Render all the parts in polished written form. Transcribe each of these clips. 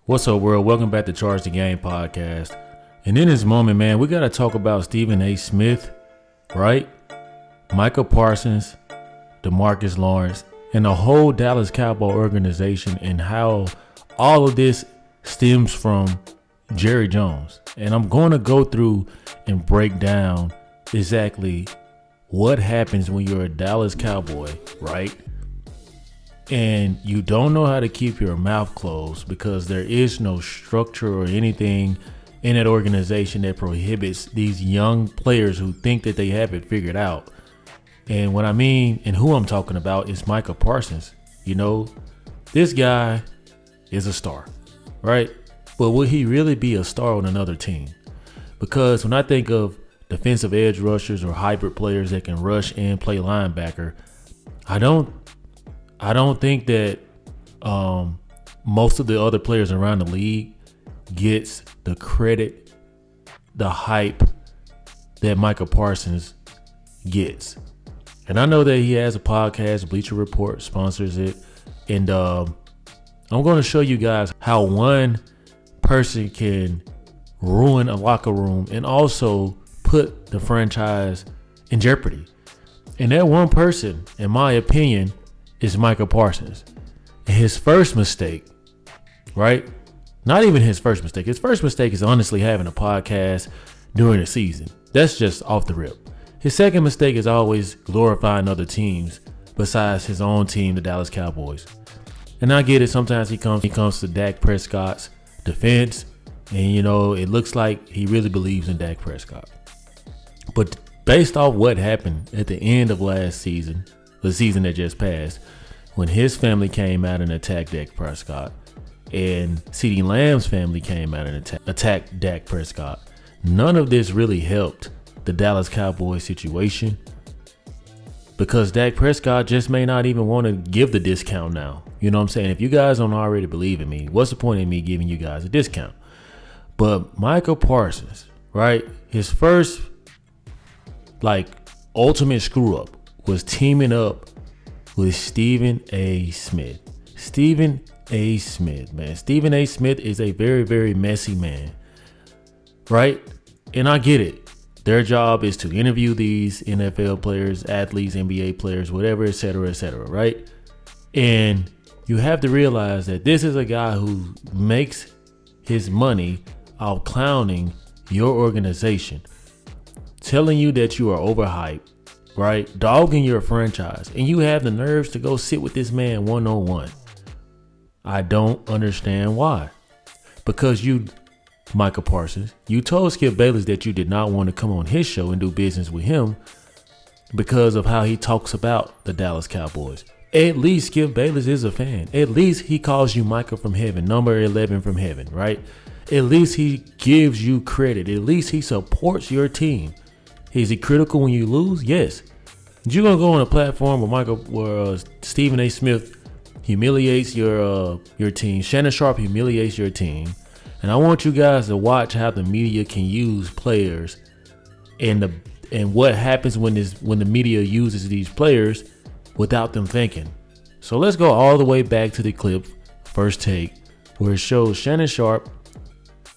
What's up, world? Welcome back to Charge the Game podcast. And in this moment, man, we got to talk about Stephen A. Smith, right? Micah Parsons, DeMarcus Lawrence, and the whole Dallas Cowboy organization, and how all of this stems from Jerry Jones. And I'm going to go through and break down exactly what happens when you're a Dallas Cowboy, right? And you don't know how to keep your mouth closed because there is no structure or anything in that organization that prohibits these young players who think that they have it figured out. And what I mean, and who I'm talking about, is Micah Parsons. You know, this guy is a star, right? But will he really be a star on another team? Because when I think of defensive edge rushers or hybrid players that can rush and play linebacker, I don't think that most of the other players around the league gets the credit, the hype that Micah Parsons gets. And I know that he has a podcast, Bleacher Report sponsors it. And I'm going to show you guys how one person can ruin a locker room and also put the franchise in jeopardy. And that one person, in my opinion, is Micah Parsons. And his first mistake, right? Not even his first mistake. His first mistake is honestly having a podcast during the season. That's just off the rip. His second mistake is always glorifying other teams besides his own team, the Dallas Cowboys. And I get it. Sometimes he comes to Dak Prescott's defense, and you know, it looks like he really believes in Dak Prescott. But based off what happened at the end of last season, the season that just passed, when his family came out and attacked Dak Prescott, and CeeDee Lamb's family came out and attacked Dak Prescott, none of this really helped the Dallas Cowboys situation, because Dak Prescott just may not even want to give the discount now. You know what I'm saying? If you guys don't already believe in me, what's the point in me giving you guys a discount? But Micah Parsons, right? His first ultimate screw up was teaming up with Stephen A. Smith. Stephen A. Smith, man. Stephen A. Smith is a very, very messy man, right? And I get it. Their job is to interview these NFL players, athletes, NBA players, whatever, et cetera, right? And you have to realize that this is a guy who makes his money out clowning your organization, telling you that you are overhyped, right? Dogging your franchise. And you have the nerves to go sit with this man one-on-one. I don't understand why. Because you, Micah Parsons, you told Skip Bayless that you did not want to come on his show and do business with him because of how he talks about the Dallas Cowboys. At least Skip Bayless is a fan. At least he calls you Micah from heaven, number 11 from heaven, right? At least he gives you credit. At least he supports your team. Is he critical when you lose? Yes. You're going to go on a platform where Stephen A. Smith humiliates your team. Shannon Sharp humiliates your team. And I want you guys to watch how the media can use players and what happens when the media uses these players without them thinking. So let's go all the way back to the clip, First Take, where it shows Shannon Sharp,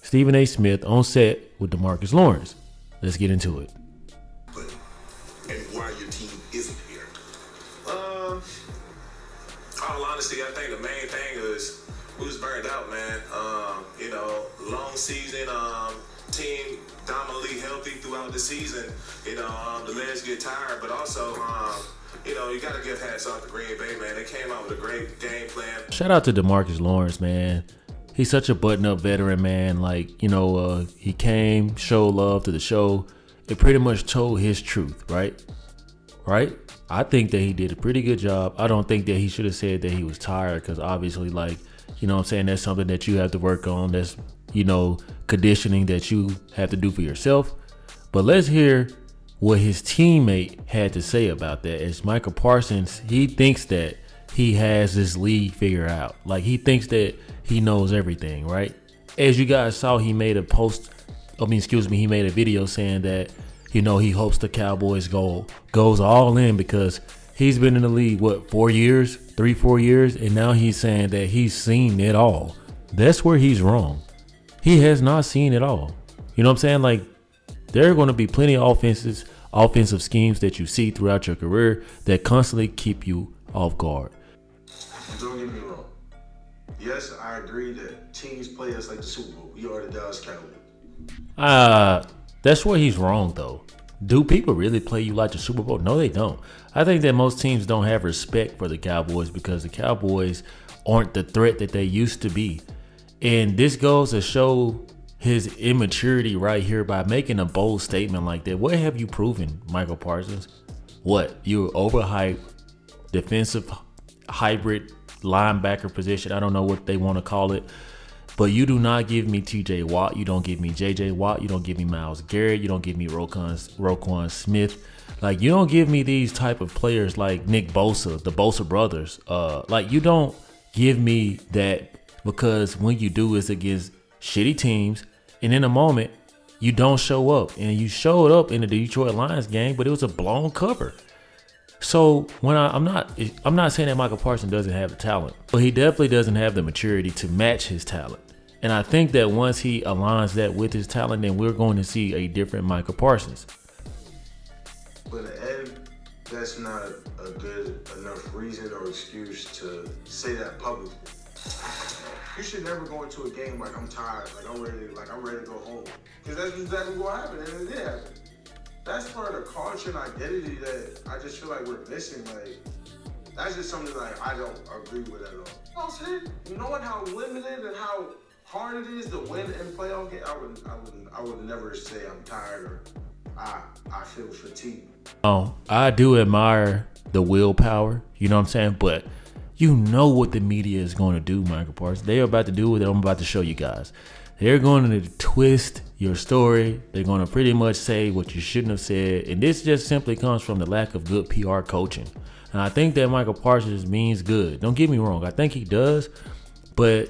Stephen A. Smith on set with DeMarcus Lawrence. Let's get into it. And why your team isn't here? All honesty, I think the main thing is we was burned out, man. Long season, team dominantly healthy throughout the season. The legs get tired, but also, you got to give hats off to Green Bay, man. They came out with a great game plan. Shout out to DeMarcus Lawrence, man. He's such a button-up veteran, man. He came, showed love to the show. It pretty much told his truth, right? Right? I think that he did a pretty good job. I don't think that he should have said that he was tired, because obviously, that's something that you have to work on. That's, conditioning that you have to do for yourself. But let's hear what his teammate had to say about that. As Micah Parsons, he thinks that he has this league figured out. He thinks that he knows everything, right? As you guys saw, he made a video saying that, he hopes the Cowboys goes all in, because he's been in the league, 4 years, 3-4 years. And now he's saying that he's seen it all. That's where he's wrong. He has not seen it all. You know what I'm saying? Like, there are going to be plenty of offensive schemes that you see throughout your career that constantly keep you off guard. Don't get me wrong. Yes, I agree that teams play us like the Super Bowl. We are the Dallas Cowboys. That's where he's wrong, though. Do people really play you like the Super Bowl? No, they don't. I think that most teams don't have respect for the Cowboys because the Cowboys aren't the threat that they used to be. And this goes to show his immaturity right here by making a bold statement like that. What have you proven, Micah Parsons? What? You're overhyped, defensive hybrid linebacker position. I don't know what they want to call it. But you do not give me TJ Watt. You don't give me JJ Watt. You don't give me Myles Garrett. You don't give me Roquan Smith. Like, you don't give me these type of players like Nick Bosa, the Bosa brothers. Like, you don't give me that, because when you do, it's against shitty teams. And in a moment, you don't show up. And you showed up in the Detroit Lions game, but it was a blown cover. So when I'm not saying that Micah Parsons doesn't have the talent, but he definitely doesn't have the maturity to match his talent. And I think that once he aligns that with his talent, then we're going to see a different Micah Parsons. But Ed, that's not a good enough reason or excuse to say that publicly. You should never go into a game like I'm tired, like I'm ready to go home. Because that's exactly what happened, and it did happen. That's part of the culture and identity that I just feel like we're missing. Like, that's just something like I don't agree with at all. That's it. Knowing how limited and how hard it is to win in playoff game, I would never say I'm tired or I feel fatigued. Oh, I do admire the willpower, you know what I'm saying? But you know what the media is going to do, Micah Parsons. They're about to do what I'm about to show you guys. They're going to twist your story. They're going to pretty much say what you shouldn't have said. And this just simply comes from the lack of good PR coaching. And I think that Micah Parsons means good. Don't get me wrong. I think he does. But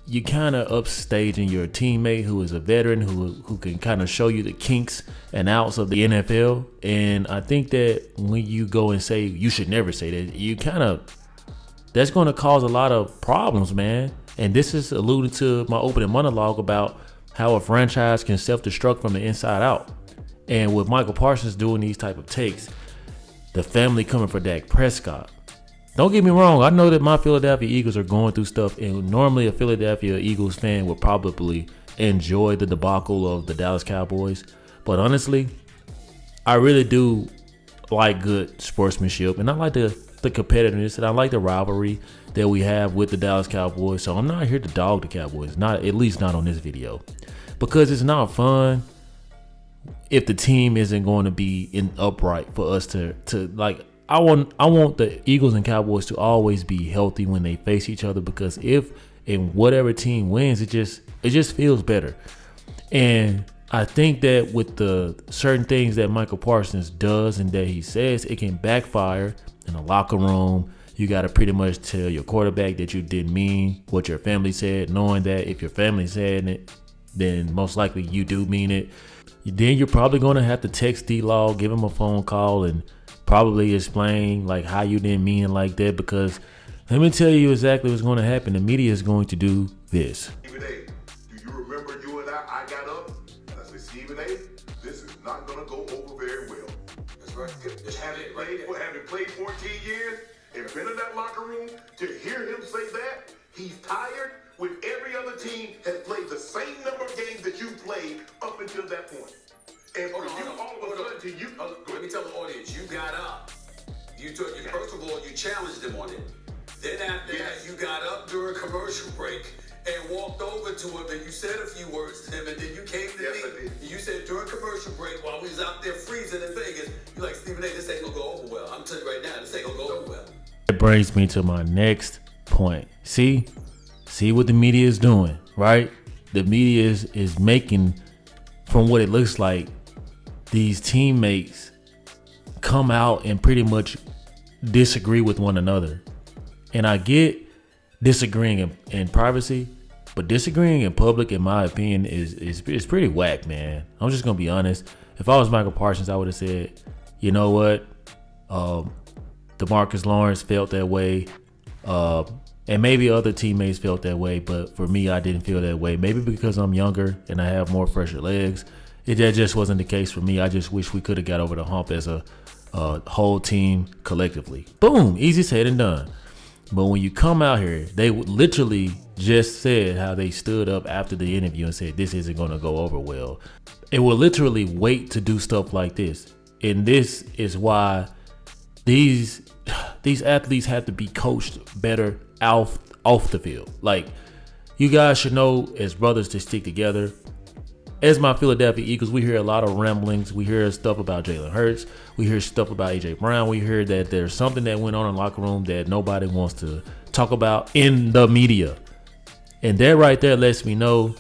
you kind of upstaging your teammate who is a veteran, who can kind of show you the kinks and outs of the NFL. And I think that when you go and say you should never say that, that's going to cause a lot of problems, man. And this is alluding to my opening monologue about how a franchise can self-destruct from the inside out. And with Micah Parsons doing these type of takes, the family coming for Dak Prescott. Don't get me wrong. I know that my Philadelphia Eagles are going through stuff, and normally a Philadelphia Eagles fan would probably enjoy the debacle of the Dallas Cowboys. But honestly, I really do like good sportsmanship, and I like the competitiveness, and I like the rivalry that we have with the Dallas Cowboys. So I'm not here to dog the Cowboys, at least not on this video, because it's not fun if the team isn't going to be upright for us to like. I want the Eagles and Cowboys to always be healthy when they face each other, because if and whatever team wins, it just feels better. And I think that with the certain things that Micah Parsons does and that he says, it can backfire in the locker room. You got to pretty much tell your quarterback that you didn't mean what your family said, knowing that if your family said it, then most likely you do mean it. Then you're probably going to have to text D-Law, give him a phone call, and probably explain like how you didn't mean it like that, because let me tell you exactly what's going to happen. The media is going to do this. Stephen A., do you remember you and I got up and I said, Stephen A., this is not going to go over very well. That's right. Having played 14 years and been in that locker room, to hear him say that, he's tired when every other team has played the same number of games that you played up until that point. And for you, all of a sudden, to you... Let me tell the audience, you got up. First of all, you challenged him on it. Then after that, you got up during commercial break and walked over to him, and you said a few words to him, and then you came to me. You said during commercial break, while we was out there freezing in Vegas, you're like, Stephen A., this ain't gonna go over well. I'm telling you right now, this ain't gonna go over well. It brings me to my next point. See what the media is doing, right? The media is making, from what it looks like, these teammates come out and pretty much disagree with one another. And I get disagreeing in privacy, but disagreeing in public, in my opinion, is pretty whack, man. I'm just gonna be honest. If I was Micah Parsons, I would have said, you know what? DeMarcus Lawrence felt that way. And maybe other teammates felt that way, but for me, I didn't feel that way. Maybe because I'm younger and I have more fresher legs. That just wasn't the case for me. I just wish we could have got over the hump as a whole team collectively. Boom, easy said and done. But when you come out here, they literally just said how they stood up after the interview and said this isn't going to go over well. It will literally wait to do stuff like this. And this is why these athletes have to be coached better off the field. Like, you guys should know as brothers to stick together. As my Philadelphia Eagles, we hear a lot of ramblings. We hear stuff about Jalen Hurts. We hear stuff about A.J. Brown. We hear that there's something that went on in the locker room that nobody wants to talk about in the media. And that right there lets me know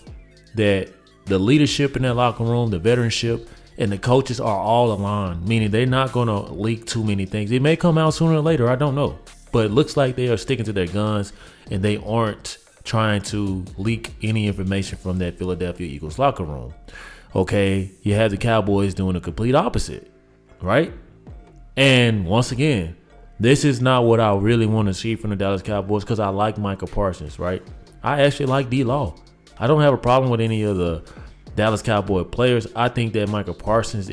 that the leadership in that locker room, the veteranship, and the coaches are all aligned, meaning they're not going to leak too many things. It may come out sooner or later. I don't know. But it looks like they are sticking to their guns and they aren't trying to leak any information from that Philadelphia Eagles locker room. Okay, you have the Cowboys doing the complete opposite, right? And once again, this is not what I really want to see from the Dallas Cowboys because I like Micah Parsons, right? I actually like D-Law. I don't have a problem with any of the Dallas Cowboy players. I think that Micah Parsons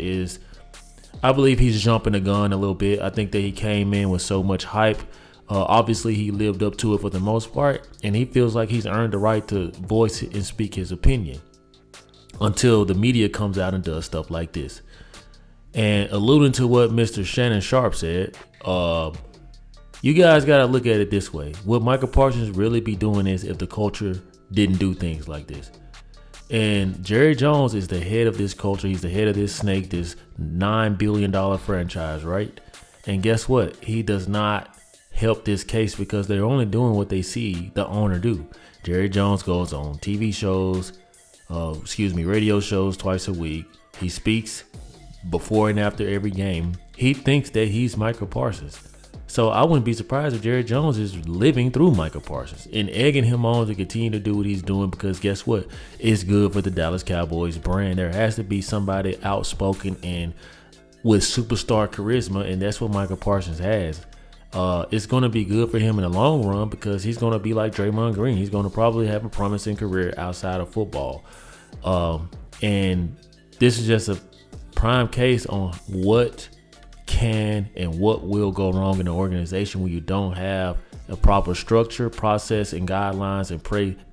I believe he's jumping the gun a little bit. I think that he came in with so much hype. Obviously, he lived up to it for the most part, and he feels like he's earned the right to voice and speak his opinion until the media comes out and does stuff like this. And alluding to what Mr. Shannon Sharp said, you guys got to look at it this way. Would Micah Parsons really be doing this if the culture didn't do things like this? And Jerry Jones is the head of this culture. He's the head of this snake, this $9 billion franchise, right? And guess what? He does not help this case because they're only doing what they see the owner do. Jerry Jones goes on TV shows, radio shows twice a week. He speaks before and after every game. He thinks that he's Micah Parsons. So I wouldn't be surprised if Jerry Jones is living through Micah Parsons and egging him on to continue to do what he's doing because guess what? It's good for the Dallas Cowboys brand. There has to be somebody outspoken and with superstar charisma, and that's what Micah Parsons has. It's going to be good for him in the long run because he's going to be like Draymond Green. He's going to probably have a promising career outside of football. And this is just a prime case on what can and what will go wrong in the organization when you don't have a proper structure, process, and guidelines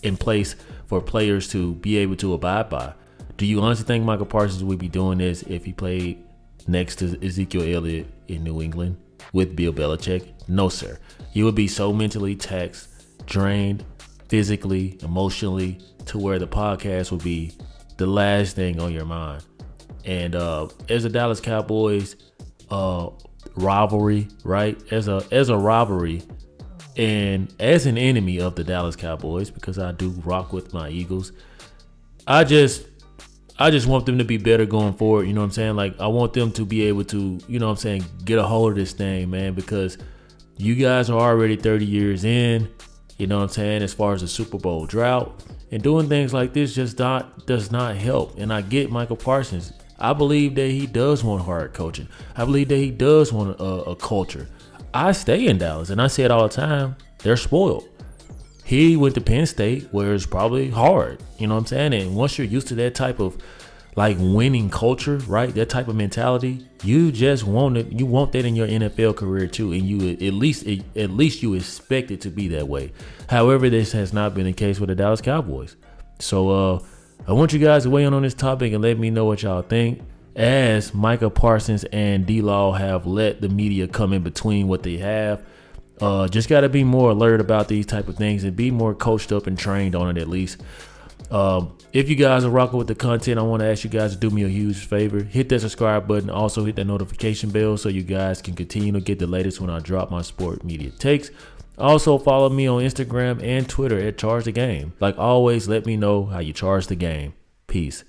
in place for players to be able to abide by. Do you honestly think Micah Parsons would be doing this if he played next to Ezekiel Elliott in New England with Bill Belichick? No, sir. You would be so mentally taxed, drained, physically, emotionally, to where the podcast would be the last thing on your mind. And as a Dallas Cowboys rivalry, right? As a rivalry and as an enemy of the Dallas Cowboys, because I do rock with my Eagles, I just want them to be better going forward. You know what I'm saying? Like, I want them to be able to, you know what I'm saying, get a hold of this thing, man, because you guys are already 30 years in, you know what I'm saying, as far as the Super Bowl drought. And doing things like this just does not help. And I get Micah Parsons. I believe that he does want hard coaching. I believe that he does want a culture. I stay in Dallas, and I say it all the time, they're spoiled. He went to Penn State, where it's probably hard. You know what I'm saying? And once you're used to that type of like winning culture, right? That type of mentality, you just want it. You want that in your NFL career too, and you at least you expect it to be that way. However, this has not been the case with the Dallas Cowboys. So I want you guys to weigh in on this topic and let me know what y'all think. As Micah Parsons and D-Law have let the media come in between what they have. Just got to be more alert about these type of things and be more coached up and trained on it at least. If you guys are rocking with the content, I want to ask you guys to do me a huge favor. Hit that subscribe button. Also hit that notification bell so you guys can continue to get the latest when I drop my sport media takes. Also follow me on Instagram and Twitter at Charge the Game. Like always, let me know how you charge the game. Peace.